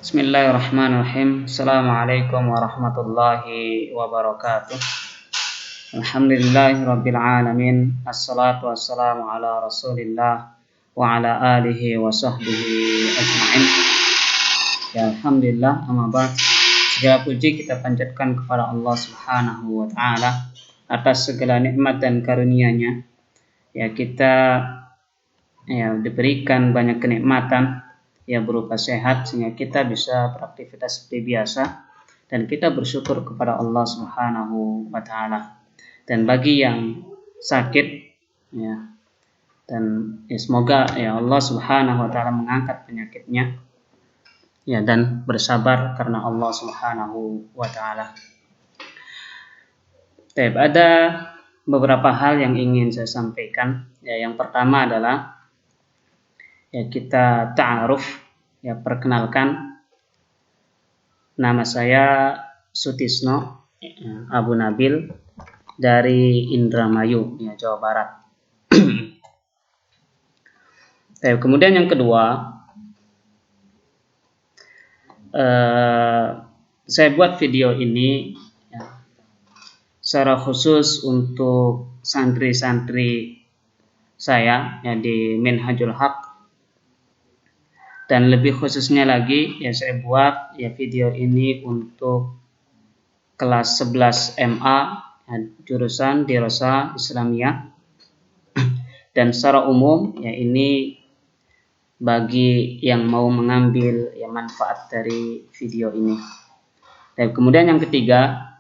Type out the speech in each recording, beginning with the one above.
Bismillahirrahmanirrahim. Assalamualaikum warahmatullahi wabarakatuh. Alhamdulillahirabbil alamin. Assalatu wassalamu ala Rasulillah wa ala alihi wa sahbihi ajma'in. Ya alhamdulillah, amma ba'd. Segala puji kita panjatkan kepada Allah Subhanahu wa taala atas segala nikmat dan karunia-Nya. Ya, kita diberikan banyak kenikmatan berupa sehat sehingga kita bisa beraktivitas seperti biasa, dan kita bersyukur kepada Allah Subhanahu wa taala. Dan bagi yang sakit dan semoga Allah Subhanahu wa taala mengangkat penyakitnya dan bersabar karena Allah Subhanahu wa taala. Ada beberapa hal yang ingin saya sampaikan. Yang pertama adalah kita ta'aruf, perkenalkan. Nama saya Sutisno Abu Nabil dari Indramayu, Jawa Barat. Kemudian yang kedua, saya buat video ini secara khusus untuk santri-santri saya di Minhajul Haq. Dan lebih khususnya lagi, saya buat video ini untuk kelas 11 MA, jurusan Dirasah Islamiyah. Dan secara umum, ini bagi yang mau mengambil manfaat dari video ini. Dan kemudian yang ketiga,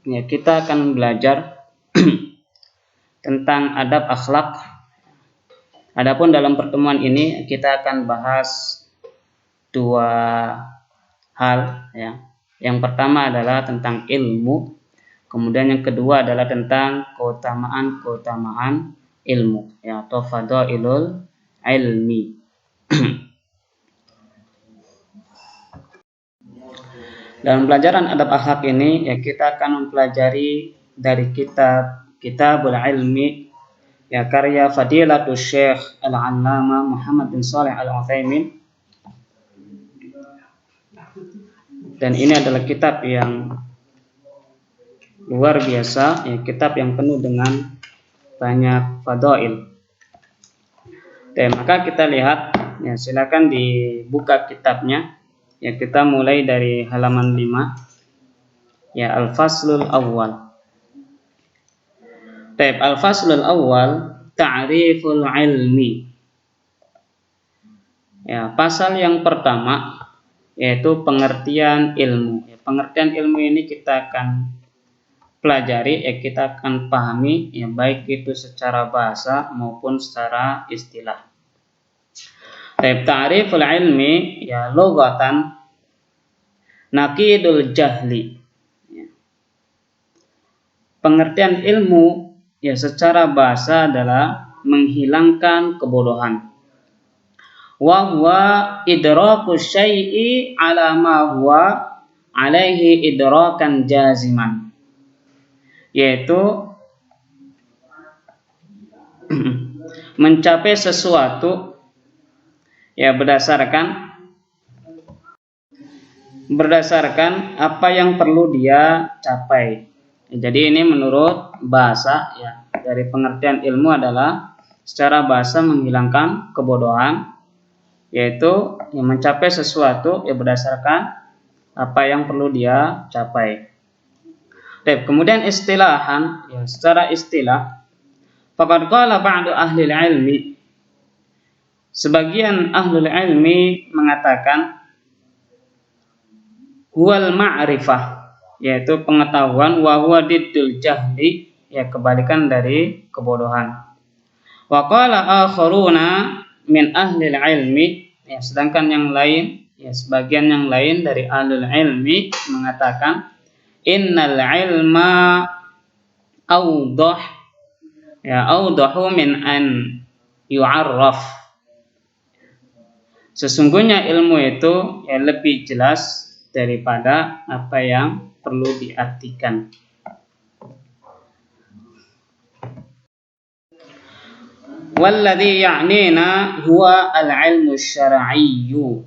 kita akan belajar tentang adab akhlak. Adapun dalam pertemuan ini kita akan bahas dua hal. Yang pertama adalah tentang ilmu, kemudian yang kedua adalah tentang keutamaan ilmu, atau fadailul ilmi. Dalam pelajaran adab akhlak ini kita akan mempelajari dari Kitabul Ilmi, karya Fadilatul Syekh Al-Allamah Muhammad bin Shalih Al-Utsaimin. Dan ini adalah kitab yang luar biasa, kitab yang penuh dengan banyak fadail. Maka kita lihat, silakan dibuka kitabnya. Kita mulai dari halaman 5. Al-Faslul Awwal. Al-Faslul Awwal, Ta'riful Ilmi. Pasal yang pertama yaitu pengertian ilmu. Pengertian ilmu ini kita akan pelajari, kita akan pahami, baik itu secara bahasa maupun secara istilah. Ta'riful ilmi, lughatan naqidul jahli. Pengertian ilmu secara bahasa adalah menghilangkan kebodohan. Wa huwa idraku syai'i ala ma huwa alaihi idrakan jaziman, yaitu mencapai sesuatu berdasarkan apa yang perlu dia capai. Jadi ini menurut bahasa, dari pengertian ilmu adalah secara bahasa menghilangkan kebodohan, yaitu mencapai sesuatu berdasarkan apa yang perlu dia capai. Kemudian istilahan, secara istilah, faqad qala ba'du ahli ilmi, sebagian ahlul ilmi mengatakan huwal ma'rifah, yaitu pengetahuan, wa huwa diddul jahli, kebalikan dari kebodohan. Wa qala akharuna min ahli ilmi, sedangkan yang lain, sebagian yang lain dari ahlul ilmi mengatakan innal ilma awdahu min an yu'arraf, sesungguhnya ilmu itu lebih jelas daripada apa yang perlu diartikan. Walladhi ya'nina huwa al-ilmu syar'iyyu,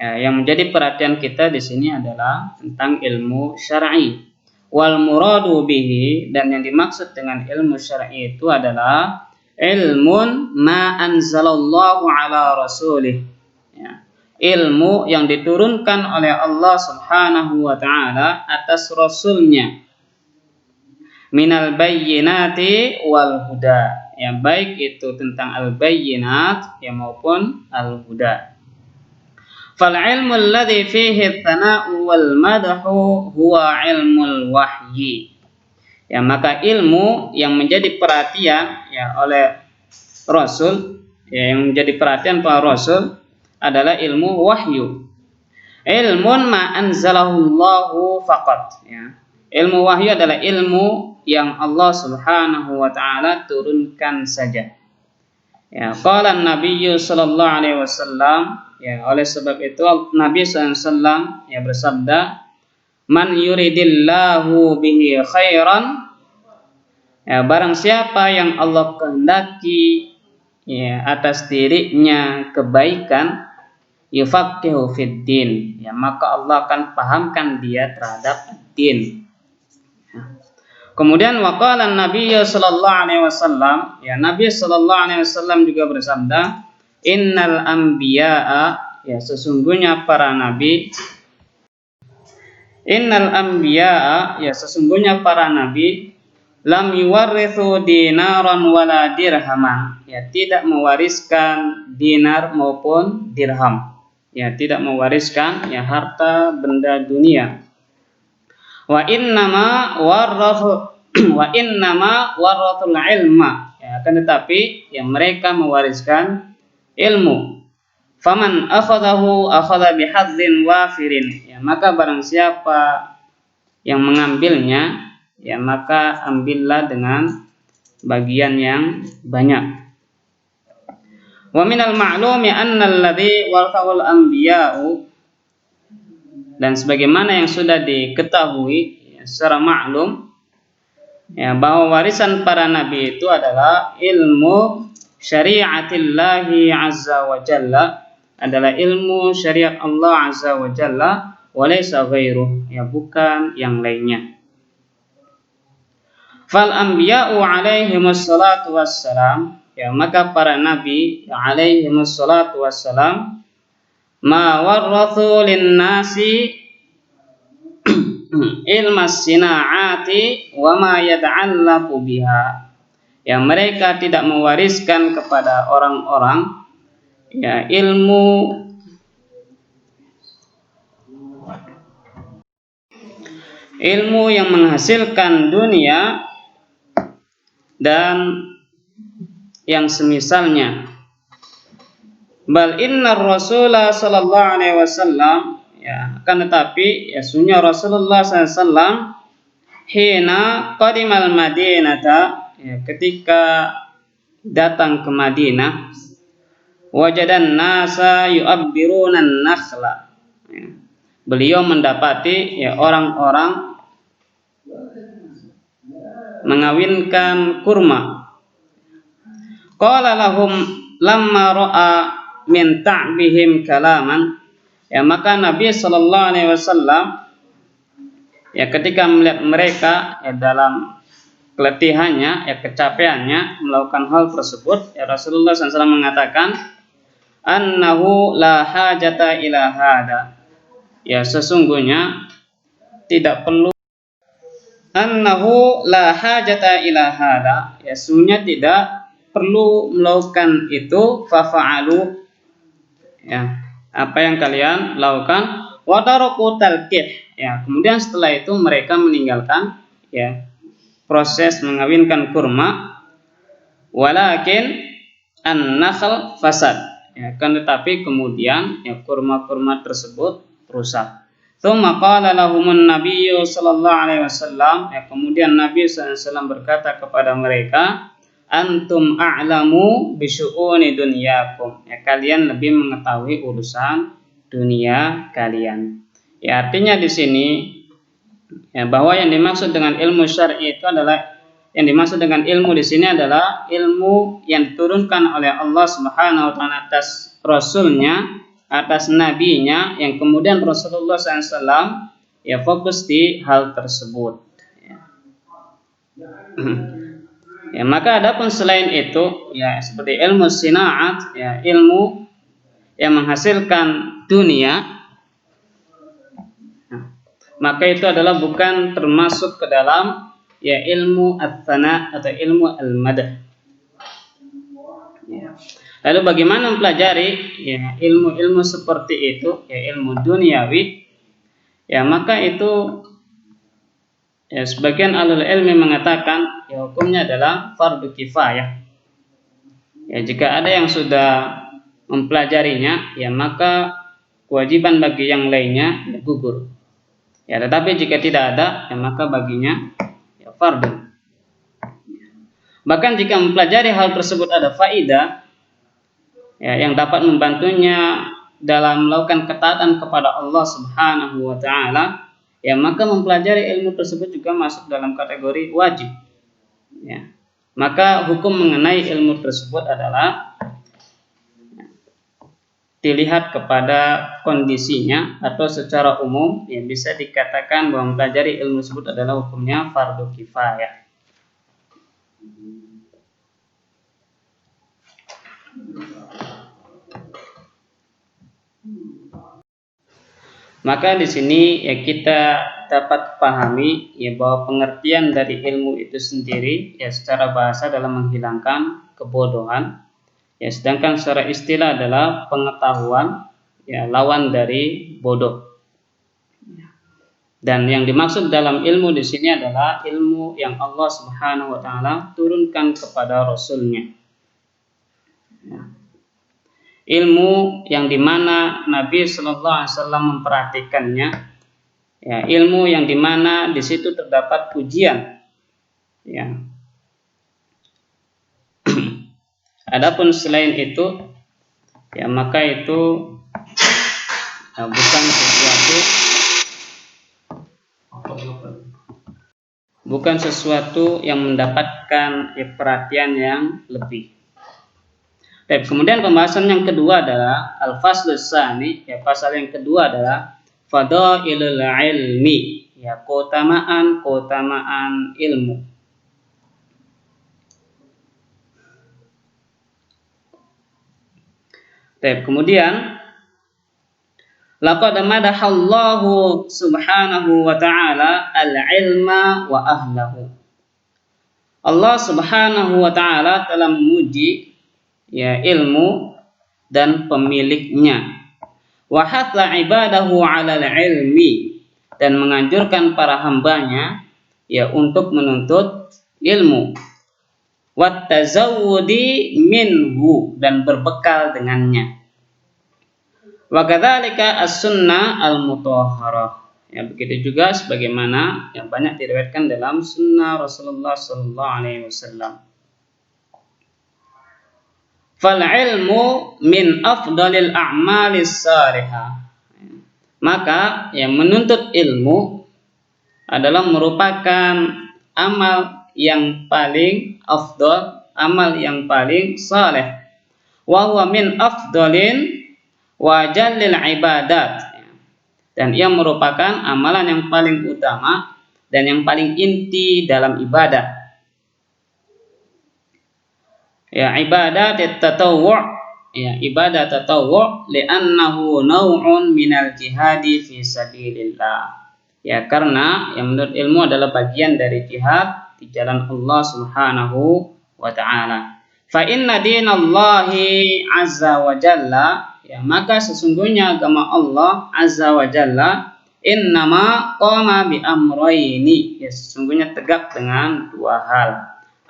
Yang menjadi perhatian kita di sini adalah tentang ilmu syar'i. Wal muradu bihi, dan yang dimaksud dengan ilmu syar'i itu adalah ilmun ma anzalallahu ala rasulih. Ilmu yang diturunkan oleh Allah Subhanahu wa taala atas rasulnya. Minal bayyinati wal huda. Baik itu tentang al-bayyinat maupun al-huda. Fal ilmu alladhi fihi tsana'u wal madhu huwa ilmul wahyi. Maka ilmu yang menjadi perhatian oleh Rasul, yang menjadi perhatian para Rasul adalah ilmu wahyu. Ilmun ma anzalahullahu faqat. Ilmu wahyu adalah ilmu yang Allah Subhanahu wa taala turunkan saja. Qala Nabi sallallahu alaihi wasallam, oleh sebab itu Nabi sallallahu alaihi wasallam bersabda, man yuridillahu bihi khairan, barang siapa yang Allah kehendaki atas dirinya kebaikan, yufaqihu fid din, maka Allah akan pahamkan dia terhadap din. Kemudian waqala Nabi sallallahu alaihi wasallam, Nabi sallallahu alaihi wasallam juga bersabda, innal anbiya'a, sesungguhnya para nabi, sesungguhnya para nabi lam yuwarrithu dinaran wala dirhaman, tidak mewariskan dinar maupun dirham, tidak mewariskan harta benda dunia. Wa innama warrathul ilma, akan tetapi mereka mewariskan ilmu. Faman akhadahu akhadha bihadzin wafirin, maka barang siapa yang mengambilnya, maka ambillah dengan bagian yang banyak. Wa minal ma'lumi anna alladhi warthahul anbiya'u, dan sebagaimana yang sudah diketahui secara maklum, bahwa warisan para nabi itu adalah ilmu syariatillahi azza wa jalla, adalah ilmu syariat Allah azza wa jalla, walaysa ghairuh, bukan yang lainnya. Fal anbiya'u alaihimus salatu wassalam, maka para nabi alaihimus salatu wassalam ma warrathu linnasi ilma sina'ati wa ma yata'allaqu biha, mereka tidak mewariskan kepada orang-orang ilmu yang menghasilkan dunia dan yang semisalnya. Bal inna Rasulullah sallallahu alaihi wasallam, akan tetapi sesungguhnya Rasulullah SAW hina qadimal Madinata, ketika datang ke Madinah, wajadan nasa yu'abbiruna nakhla, beliau mendapati orang-orang mengawinkan kurma. Qala lahum lamma ra'a min ta'bihim kalaman, maka Nabi sallallahu alaihi wasallam ketika melihat mereka dalam keletihannya, kecapeannya melakukan hal tersebut, Rasulullah SAW mengatakan, annahu la hajata ila hada, sesungguhnya tidak perlu, annahu la hajata ila hada, sesungguhnya tidak perlu melakukan itu, fafa'alu, apa yang kalian lakukan, wadaroku talqih, kemudian setelah itu mereka meninggalkan proses mengawinkan kurma. Walakin an-nakhl fasad, kan tetapi kemudian kurma-kurma tersebut rusak. Tsumma qala lahumun nabiyyu sallallahu alaihi wasallam, kemudian Nabi sallallahu alaihi wasallam berkata kepada mereka, antum a'lamu bisyu'uni dunyakum, kalian lebih mengetahui urusan dunia kalian. Artinya di sini bahwa yang dimaksud dengan ilmu syar'i itu adalah, yang dimaksud dengan ilmu di sini adalah ilmu yang diturunkan oleh Allah Subhanahu wa taala atas rasulnya atas nabinya, yang kemudian Rasulullah SAW ya fokus di hal tersebut. Ya, maka adapun selain itu ya seperti ilmu sinaat, ya ilmu yang menghasilkan dunia, maka itu adalah bukan termasuk ke dalam ya ilmu ats-tsana atau ilmu al-madah. Ya. Lalu bagaimana mempelajari ya ilmu-ilmu seperti itu, ya ilmu duniawi? Ya maka itu ya sebagian ahlul ilmi mengatakan ya hukumnya adalah fardu kifayah. Ya jika ada yang sudah mempelajarinya, ya maka kewajiban bagi yang lainnya ya gugur. Ya tetapi jika tidak ada, ya maka baginya ya fardu. Bahkan jika mempelajari hal tersebut ada faidah ya yang dapat membantunya dalam melakukan ketaatan kepada Allah Subhanahu wa taala, ya maka mempelajari ilmu tersebut juga masuk dalam kategori wajib. Ya. Maka hukum mengenai ilmu tersebut adalah dilihat kepada kondisinya, atau secara umum ya bisa dikatakan bahwa mempelajari ilmu tersebut adalah hukumnya fardu kifayah. Maka di sini ya kita dapat pahami ya bahwa pengertian dari ilmu itu sendiri ya secara bahasa adalah menghilangkan kebodohan, ya sedangkan secara istilah adalah pengetahuan, ya lawan dari bodoh. Dan yang dimaksud dalam ilmu di sini adalah ilmu yang Allah Subhanahu wa taala turunkan kepada Rasul-Nya. Ya. Ilmu yang dimana Nabi Shallallahu Alaihi Wasallam memperhatikannya, ya, ilmu yang dimana di situ terdapat pujian, ya. Adapun selain itu, ya maka itu ya, bukan sesuatu yang mendapatkan ya, perhatian yang lebih. Dan kemudian pembahasan yang kedua adalah al-faslus tsani, ya pasal yang kedua adalah fadailul ilmi, ya keutamaan ilmu. Kemudian laqad madahallahu subhanahu wa ta'ala al-ilma wa ahlahu. Allah Subhanahu wa ta'ala telah memuji ya ilmu dan pemiliknya. Wa hatha ibadahu 'alal ilmi, dan menganjurkan para hambanya ya untuk menuntut ilmu. Wat tazawwudi minhu, dan berbekal dengannya. Wa kadzalika as-sunnah al-mutahharah. Ya begitu juga sebagaimana yang banyak diriwayatkan dalam sunnah Rasulullah sallallahu alaihi wasallam. Fal ilmu min afdalil a'malis salihah. Maka yang menuntut ilmu adalah merupakan amal yang paling afdal, amal yang paling saleh. Wa huwa min afdalin wa jallil ibadat. Dan ia merupakan amalan yang paling utama dan yang paling inti dalam ibadah. Ya ibadat tatawwu', ya ibadah tatawwu' li'annahu naw'un minal jihadi fi sabilillah. Ya karena yang menurut ilmu adalah bagian dari jihad di jalan Allah Subhanahu wa taala. Fa inna dinallahi azza wa jalla, ya maka sesungguhnya agama Allah azza wa jalla innama qama bi amrayni, ya sesungguhnya tegak dengan dua hal.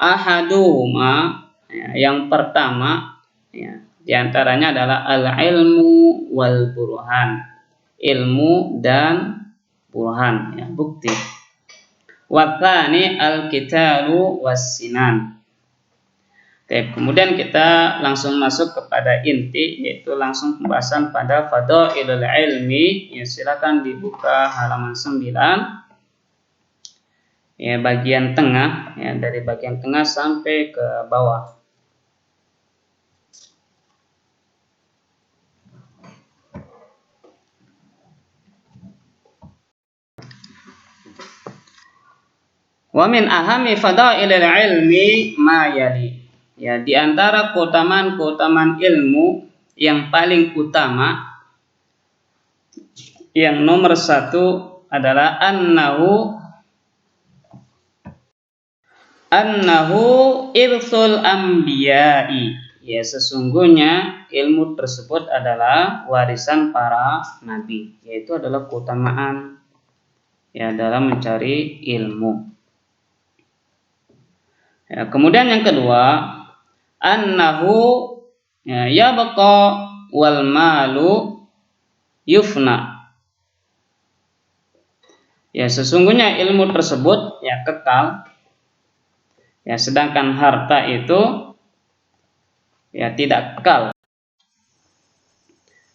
Ahaduhuma, ya, yang pertama ya diantaranya adalah al-ilmu wal burhan, ilmu dan burhan, ya bukti. Wa tsani al-qitalu was-sinan. Kemudian kita langsung masuk kepada inti, yaitu langsung pembahasan pada fadailul ilmi. Ya, silakan dibuka halaman 9. Ya, bagian tengah, ya dari bagian tengah sampai ke bawah. Wa min ahami fadailil ilmi ma yali. Ya, di antara keutamaan-keutamaan ilmu yang paling utama, yang nomor satu adalah annahu irsul anbiya'i. Ya, sesungguhnya ilmu tersebut adalah warisan para nabi, yaitu adalah keutamaan ya dalam mencari ilmu. Ya, kemudian yang kedua, annahu yabqa wal malu yufna. Ya, sesungguhnya ilmu tersebut ya kekal. Ya, sedangkan harta itu ya tidak kekal.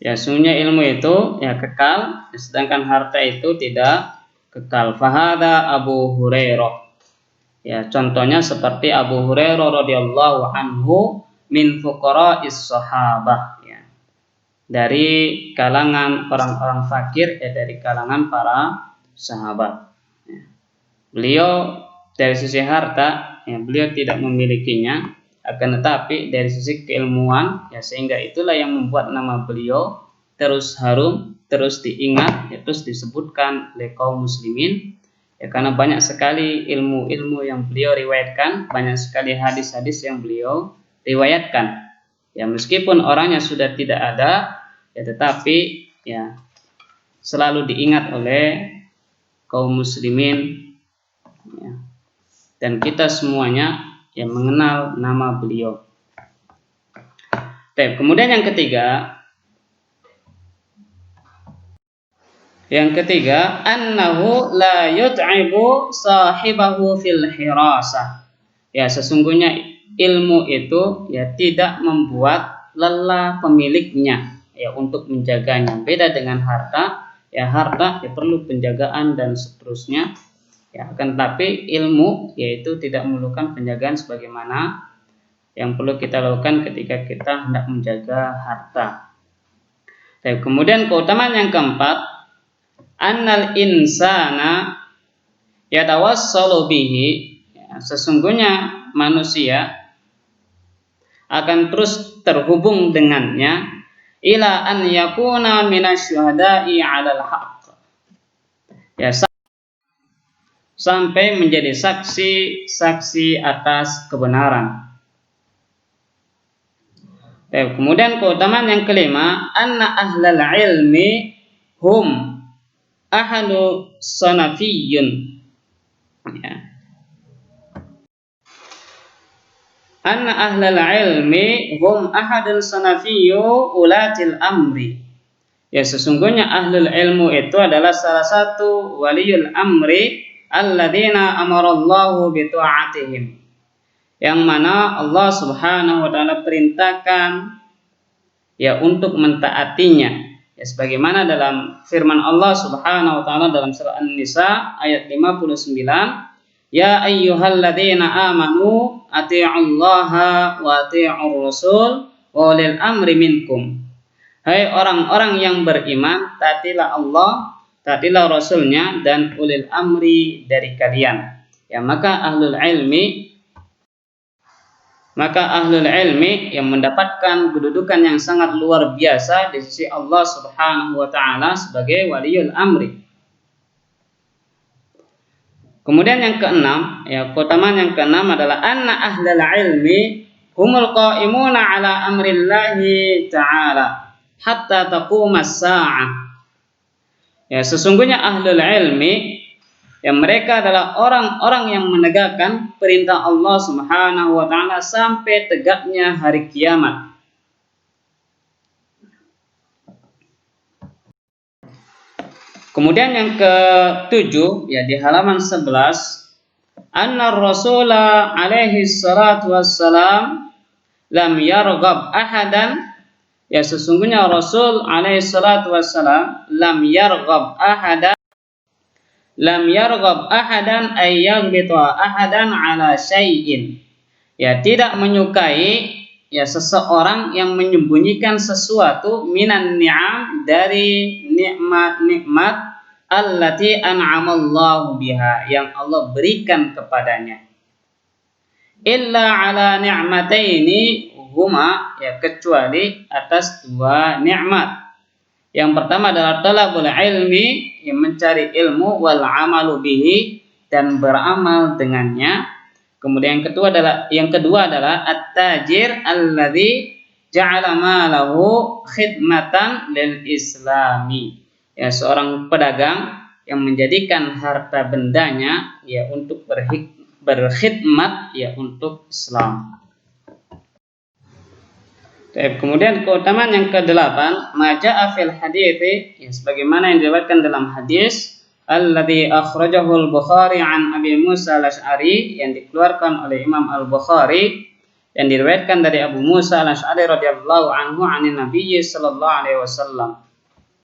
Ya, sesungguhnya ilmu itu ya kekal, sedangkan harta itu tidak kekal. Fahada Abu Hurairah. Ya, contohnya seperti Abu Hurairah radhiyallahu anhu min fuqara'is sahabah, ya. Dari kalangan orang-orang fakir, ya dari kalangan para sahabat. Ya. Beliau dari sisi harta, ya beliau tidak memilikinya, akan tetapi dari sisi keilmuan, ya sehingga itulah yang membuat nama beliau terus harum, terus diingat, ya, terus disebutkan oleh kaum muslimin. Ya, karena banyak sekali ilmu-ilmu yang beliau riwayatkan, banyak sekali hadis-hadis yang beliau riwayatkan. Ya, meskipun orangnya sudah tidak ada, ya tetapi ya selalu diingat oleh kaum muslimin, ya. Dan kita semuanya yang mengenal nama beliau. Kemudian yang ketiga, annahu la yut'ibu sahibahu fil hirasah. Ya, sesungguhnya ilmu itu ya tidak membuat lelah pemiliknya ya untuk menjaganya. Beda dengan harta, ya harta ya perlu penjagaan dan seterusnya. Ya, akan tapi ilmu yaitu tidak memerlukan penjagaan sebagaimana yang perlu kita lakukan ketika kita hendak menjaga harta. Kemudian keutamaan yang keempat, annal insana yatawassalu bihi, ya, sesungguhnya manusia akan terus terhubung dengannya ila an yakuna minasyuhada'i 'alal haqq, ya sampai menjadi saksi atas kebenaran. Kemudian keutamaan yang kelima, anna ahlal ilmi hum ahlu sanafiyun, ya. Anna ahlal ilmi hum ahadun sanafiyyu ulatil amri. Ya, sesungguhnya ahlul ilmu itu adalah salah satu waliyul amri alladzina amarallahu bitu'atihim, yang mana Allah Subhanahu wa taala perintahkan ya untuk mentaatinya. Ya, sebagaimana dalam firman Allah Subhanahu wa taala dalam surah An-Nisa ayat 59, ya ayyuhalladzina amanu athi'ullaha wa athi'ur rasul wa ulil amri minkum. Hai orang-orang yang beriman, taatilah Allah, taatilah rasulnya dan ulil amri dari kalian. Ya, maka ahlul ilmi yang mendapatkan kedudukan yang sangat luar biasa di sisi Allah Subhanahu wa taala sebagai waliyul amri. Kemudian yang keenam, ya keutamaan yang keenam adalah anna ahlal ilmi humul qa'imuna ala amrillahi ta'ala hatta taqumas sa'ah. Ya, sesungguhnya ahlul ilmi yang mereka adalah orang-orang yang menegakkan perintah Allah Subhanahu wa taala sampai tegaknya hari kiamat. Kemudian yang ketujuh, ya di halaman 11, anna Rasulullah alaihi salatu wassalam lam yarghab ahadan, ya sesungguhnya Rasul alaihi salatu wassalam lam yarghab ahadan ayyaghbita ahadan ala syai'in, ya tidak menyukai ya seseorang yang menyembunyikan sesuatu minan ni'am dari nikmat-nikmat allati an'amallahu biha, yang Allah berikan kepadanya. Illa ala ni'mataini huma, ya kecuali atas dua nikmat. Yang pertama adalah talabul ilmi, yang mencari ilmu, wal amalu bihi, dan beramal dengannya. Kemudian yang kedua adalah at-tajir alladzi ja'ala malahu khidmatan lil islami, ya seorang pedagang yang menjadikan harta bendanya ya untuk berkhidmat ya untuk Islam. Kemudian keutamaan yang ke-8, maja'a fil hadithi, ya sebagaimana yang diriwayatkan dalam hadis alladzi akhrajahu al-Bukhari an Abi Musa al-Asy'ari, yang dikeluarkan oleh Imam Al-Bukhari, yang diriwayatkan dari Abu Musa al-Asy'ari radhiyallahu anhu, anin Nabi sallallahu alaihi wasallam.